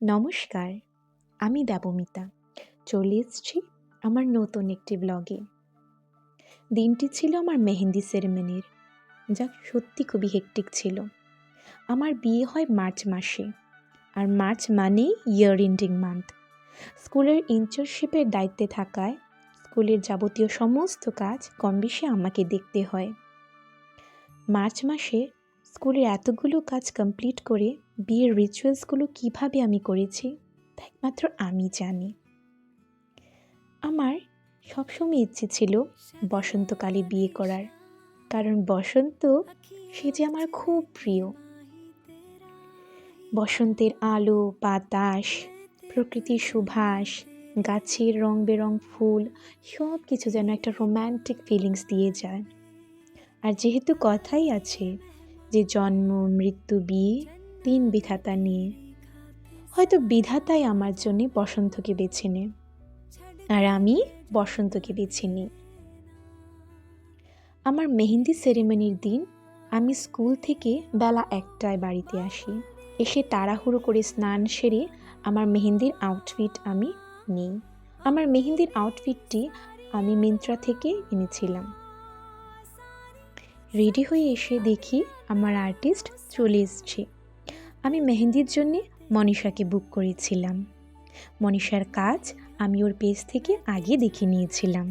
নমস্কার, আমি দেবমিতা। চলে এসেছি আমার নতুন একটি ব্লগে। দিনটি ছিল আমার মেহেন্দি সেরেমনির, যা সত্যি খুবই হেক্টিক ছিল। আমার বিয়ে হয় মার্চ মাসে, আর মার্চ মানেই ইয়ার এন্ডিং মান্থ। স্কুলের ইনচার্জশিপের দায়িত্বে থাকায় স্কুলের যাবতীয় সমস্ত কাজ কম বেশি আমাকে দেখতে হয়। মার্চ মাসে স্কুলের এতগুলো কাজ কমপ্লিট করে বিয়ের রিচুয়ালসগুলো কিভাবে আমি করেছি তা একমাত্র আমি জানি। আমার সবসময় ইচ্ছে ছিল বসন্তকালে বিয়ে করার, কারণ বসন্ত সে যে আমার খুব প্রিয়। বসন্তের আলো, বাতাস, প্রকৃতির সুবাস, গাছের রং বেরং ফুল, সব কিছু যেন একটা রোম্যান্টিক ফিলিংস দিয়ে যায়। আর যেহেতু কথাই আছে যে জন্ম মৃত্যু বিয়ে, তিন বিধাতা নিয়ে, হয়তো বিধাতাই আমার জন্যে বসন্তকে বেছে নেয়, আর আমি বসন্তকে বেছে নিই। আমার মেহেন্দি সেরেমনির দিন আমি স্কুল থেকে বেলা 1টায় বাড়িতে আসি। এসে তাড়াহুড়ো করে স্নান সেরে আমার মেহেন্দির আউটফিট আমি নিই। আমার মেহেন্দির আউটফিটটি আমি মিন্ত্রা থেকে এনেছিলাম। রেডি হয়ে এসে দেখি আমার আর্টিস্ট চলে এসছে। আমি মেহেন্দির জন্য মনীষাকে বুক করেছিলাম। মনীষার কাজ আমি ওর পেজ থেকে আগে দেখে নিয়েছিলাম।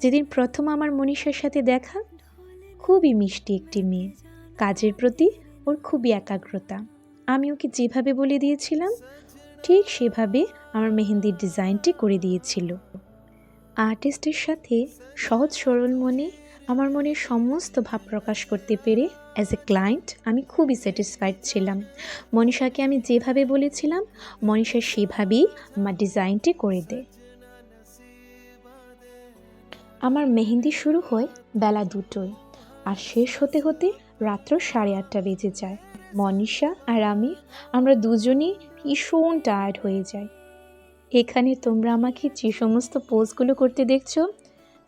যেদিন প্রথম আমার মনীষার সাথে দেখা, খুবই মিষ্টি একটি মেয়ে, কাজের প্রতি ওর খুবই একাগ্রতা। আমি ওকে যেভাবে বলে দিয়েছিলাম ঠিক সেভাবে আমার মেহেন্দির ডিজাইনটি করে দিয়েছিল। আর্টিস্টের সাথে সহজ সরল মনে আমার মনের সমস্ত ভাব প্রকাশ করতে পেরে অ্যাজ এ ক্লায়েন্ট আমি খুবই স্যাটিসফাইড ছিলাম। মনীষাকে আমি যেভাবে বলেছিলাম মনীষা সেভাবেই আমার ডিজাইনটি করে দেয়। আমার মেহেন্দি শুরু হয় বেলা 2টোয়, আর শেষ হতে হতে রাত্র 8:30 বেজে যায়। মনীষা আর আমরা দুজনেই ভীষণ টায়ার্ড হয়ে যাই। এখানে তোমরা আমাকে যে সমস্ত পোজগুলো করতে দেখছো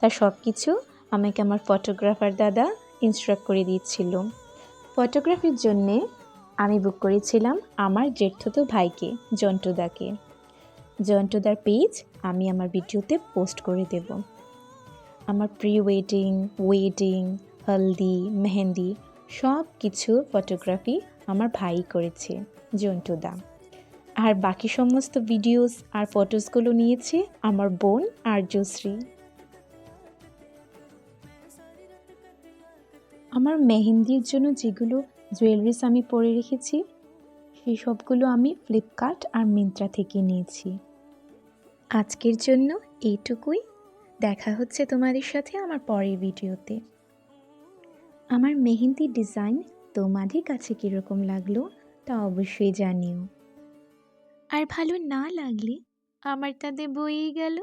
তার সব কিছু আমাকে আমার ফটোগ্রাফার দাদা ইনস্ট্রাক্ট করে দিচ্ছিল। ফটোগ্রাফির জন্যে আমি বুক করেছিলাম আমার জেঠতুতো ভাইকে, জন্টুদাকে। জন্টুদার পেজ আমি আমার ভিডিওতে পোস্ট করে দেব। আমার প্রি ওয়েডিং, হলদি, মেহেন্দি সব কিছু ফটোগ্রাফি আমার ভাই করেছে, জন্টুদা। আর বাকি সমস্ত ভিডিওস আর ফটোসগুলো নিয়েছে আমার বোন আর্যশ্রী। আমার মেহেন্দির জন্য যেগুলো জুয়েলারিস আমি পরে রেখেছি সেই সবগুলো আমি ফ্লিপকার্ট আর মিন্ত্রা থেকে নিয়েছি। আজকের জন্য এইটুকুই। দেখা হচ্ছে তোমাদের সাথে আমার পরের ভিডিওতে। আমার মেহেন্দির ডিজাইন তোমাদের কাছে কীরকম লাগলো তা অবশ্যই জানিও। আর ভালো না লাগলে আমার তাতে বইই গেল।